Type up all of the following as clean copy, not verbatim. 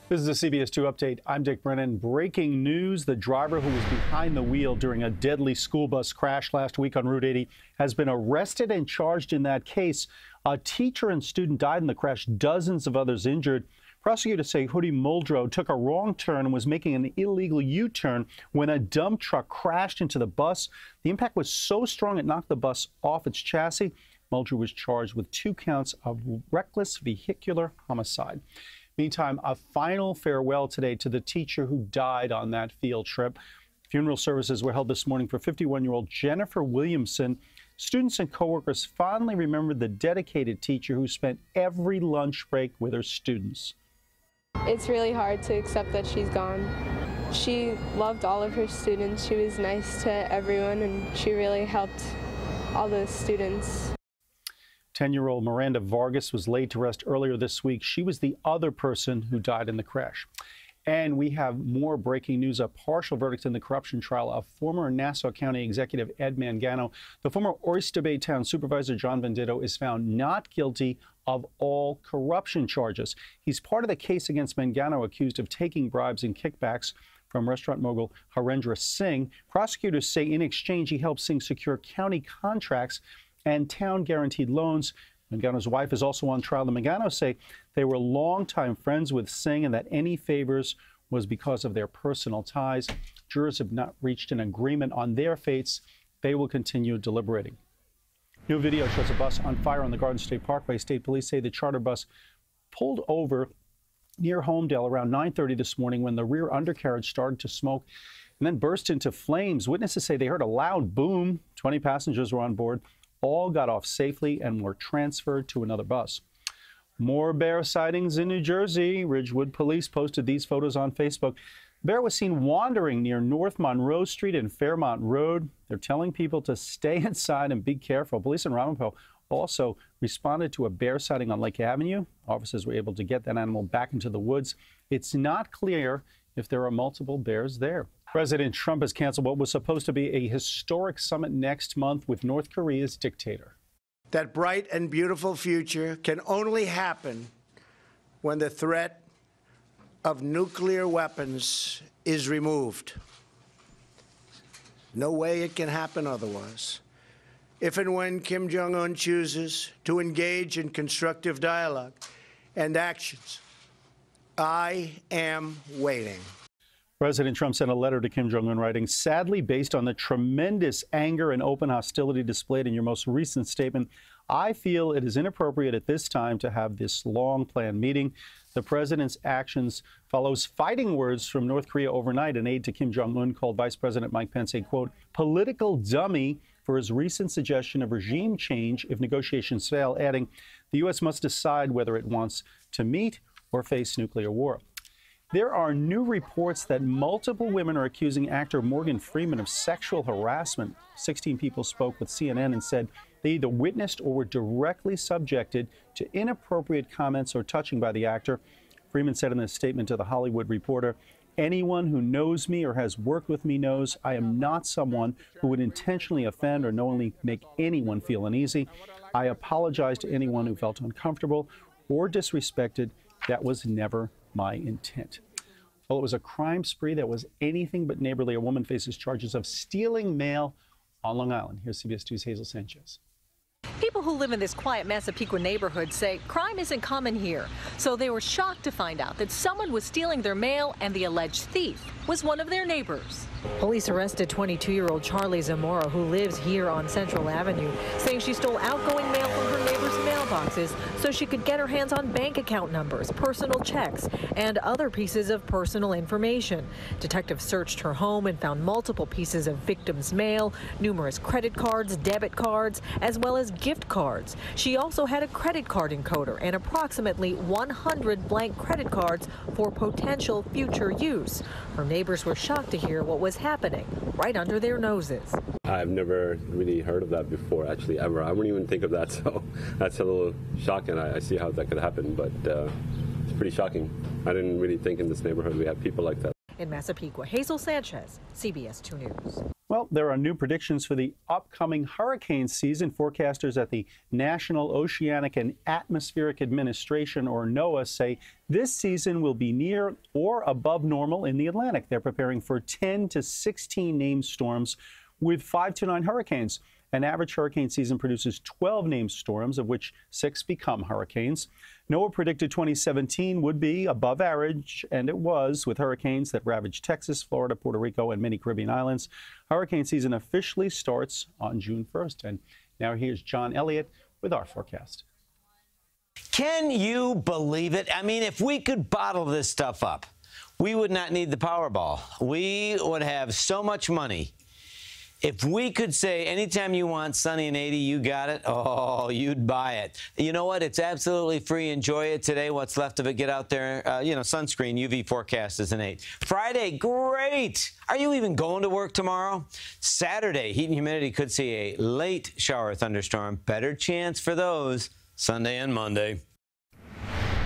This is a CBS2 update. I'm Dick Brennan. Breaking news. The driver who was behind the wheel during a deadly school bus crash last week on Route 80 has been arrested and charged in that case. A teacher and student died in the crash, dozens of others injured. Prosecutors say Hoodie Muldrow took a wrong turn and was making an illegal U-turn when a dump truck crashed into the bus. The impact was so strong it knocked the bus off its chassis. Muldrow was charged with 2 counts of reckless vehicular homicide. Meantime, a final farewell today to the teacher who died on that field trip. Funeral services were held this morning for 51-year-old Jennifer Williamson. Students and coworkers fondly remembered the dedicated teacher who spent every lunch break with her students. It's really hard to accept that she's gone. She loved all of her students. She was nice to everyone, and she really helped all the students. 10-year-old Miranda Vargas was laid to rest earlier this week. She was the other person who died in the crash. And we have more breaking news, a partial verdict in the corruption trial of former Nassau County Executive Ed Mangano. The former Oyster Bay Town Supervisor John Venditto is found not guilty of all corruption charges. He's part of the case against Mangano, accused of taking bribes and kickbacks from restaurant mogul Harendra Singh. Prosecutors say in exchange he helped Singh secure county contracts and town-guaranteed loans. Mangano's wife is also on trial. The Manganos say they were longtime friends with Singh and that any favors was because of their personal ties. Jurors have not reached an agreement on their fates. They will continue deliberating. New video shows a bus on fire on the Garden State Parkway. State police say the charter bus pulled over near Homedale around 9:30 this morning when the rear undercarriage started to smoke and then burst into flames. Witnesses say they heard a loud boom. 20 passengers were on board. All got off safely and were transferred to another bus. More bear sightings in New Jersey. Ridgewood police posted these photos on Facebook. The bear was seen wandering near North Monroe Street and Fairmont Road. They're telling people to stay inside and be careful. Police in Ramapo also responded to a bear sighting on Lake Avenue. Officers were able to get that animal back into the woods. It's not clear if there are multiple bears there. President Trump has canceled what was supposed to be a historic summit next month with North Korea's dictator. That bright and beautiful future can only happen when the threat of nuclear weapons is removed. No way it can happen otherwise. If and when Kim Jong-un chooses to engage in constructive dialogue and actions, I am waiting. President Trump sent a letter to Kim Jong-un writing, "Sadly, based on the tremendous anger and open hostility displayed in your most recent statement, I feel it is inappropriate at this time to have this long-planned meeting." The president's actions follows fighting words from North Korea overnight. An aide to Kim Jong-un called Vice President Mike Pence a, quote, political dummy for his recent suggestion of regime change if negotiations fail, adding, the U.S. must decide whether it wants to meet or face nuclear war. There are new reports that multiple women are accusing actor Morgan Freeman of sexual harassment. 16 people spoke with CNN and said they either witnessed or were directly subjected to inappropriate comments or touching by the actor. Freeman said in a statement to The Hollywood Reporter, anyone who knows me or has worked with me knows I am not someone who would intentionally offend or knowingly make anyone feel uneasy. I apologize to anyone who felt uncomfortable or disrespected. That was never my intent. Well, it was a crime spree that was anything but neighborly. A woman faces charges of stealing mail on Long Island. Here's CBS 2's Hazel Sanchez. People who live in this quiet Massapequa neighborhood say crime isn't common here. So they were shocked to find out that someone was stealing their mail and the alleged thief was one of their neighbors. Police arrested 22-year-old Charlie Zamora, who lives here on Central Avenue, saying she stole outgoing mail from her neighbor's mailboxes so she could get her hands on bank account numbers, personal checks, and other pieces of personal information. Detectives searched her home and found multiple pieces of victims' mail, numerous credit cards, debit cards, as well as gift cards. She also had a credit card encoder and approximately 100 blank credit cards for potential future use. Her neighbors were shocked to hear what was happening right under their noses. I've never really heard of that before, actually, ever. I wouldn't even think of that, so that's a little shocking. I see how that could happen, but it's pretty shocking. I didn't really think in this neighborhood we have people like that. In Massapequa, Hazel Sanchez, CBS 2 News. Well, there are new predictions for the upcoming hurricane season. Forecasters at the National Oceanic and Atmospheric Administration, or NOAA, say this season will be near or above normal in the Atlantic. They're preparing for 10 to 16 named storms with 5 to 9 hurricanes. An average hurricane season produces 12 named storms, of which 6 become hurricanes. NOAA predicted 2017 would be above average, and it was, with hurricanes that ravaged Texas, Florida, Puerto Rico, and many Caribbean islands. Hurricane season officially starts on June 1st. And now here's John Elliott with our forecast. Can you believe it? I mean, if we could bottle this stuff up, we would not need the Powerball. We would have so much money. If we could say anytime you want sunny and 80, you got it, oh, you'd buy it. You know what? It's absolutely free. Enjoy it today. What's left of it, get out there. Sunscreen, UV forecast is an 8. Friday, great. Are you even going to work tomorrow? Saturday, heat and humidity could see a late shower thunderstorm. Better chance for those Sunday and Monday.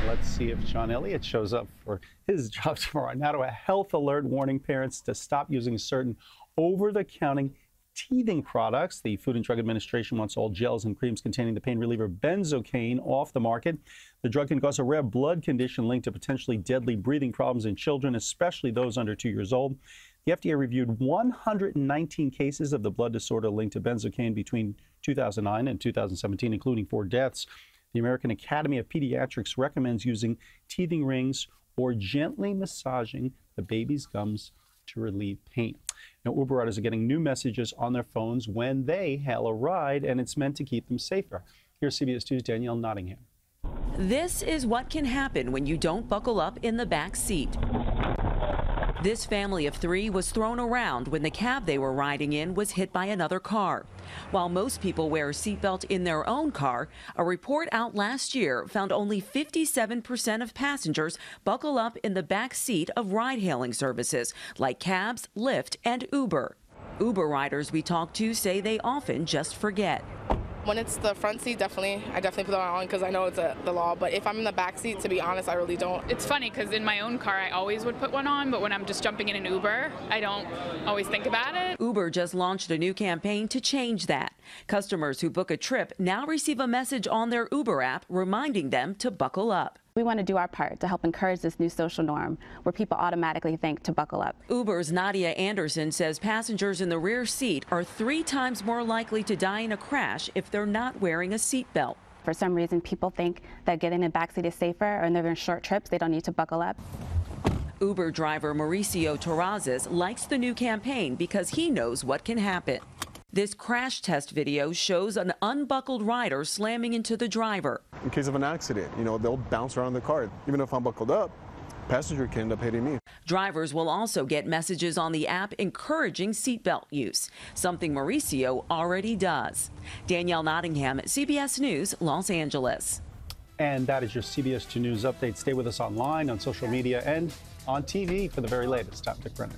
Let's see if John Elliott shows up for his job tomorrow. Now to a health alert warning parents to stop using certain over-the-counter teething products. The Food and Drug Administration wants all gels and creams containing the pain reliever benzocaine off the market. The drug can cause a rare blood condition linked to potentially deadly breathing problems in children, especially those under 2 years old. The FDA reviewed 119 cases of the blood disorder linked to benzocaine between 2009 and 2017, including 4 deaths. The American Academy of Pediatrics recommends using teething rings or gently massaging the baby's gums to relieve pain. Now, Uber riders are getting new messages on their phones when they hail a ride, and it's meant to keep them safer. Here's CBS 2's Danielle Nottingham. This is what can happen when you don't buckle up in the back seat. This family of 3 was thrown around when the cab they were riding in was hit by another car. While most people wear a seatbelt in their own car, a report out last year found only 57% of passengers buckle up in the back seat of ride-hailing services like cabs, Lyft, and Uber. Uber riders we talked to say they often just forget. When it's the front seat, I definitely put that on because I know it's the law. But if I'm in the back seat, to be honest, I really don't. It's funny because in my own car, I always would put one on, but when I'm just jumping in an Uber, I don't always think about it. Uber just launched a new campaign to change that. Customers who book a trip now receive a message on their Uber app reminding them to buckle up. We want to do our part to help encourage this new social norm where people automatically think to buckle up. Uber's Nadia Anderson says passengers in the rear seat are 3 times more likely to die in a crash if they're not wearing a seatbelt. For some reason, people think that getting in the backseat is safer, or when they're in short trips, they don't need to buckle up. Uber driver Mauricio Terrazas likes the new campaign because he knows what can happen. This crash test video shows an unbuckled rider slamming into the driver. In case of an accident, they'll bounce around the car. Even if I'm buckled up, passenger can end up hitting me. Drivers will also get messages on the app encouraging seatbelt use, something Mauricio already does. Danielle Nottingham, CBS News, Los Angeles. And that is your CBS 2 News update. Stay with us online, on social media, and on TV for the very latest. I'm Brennan.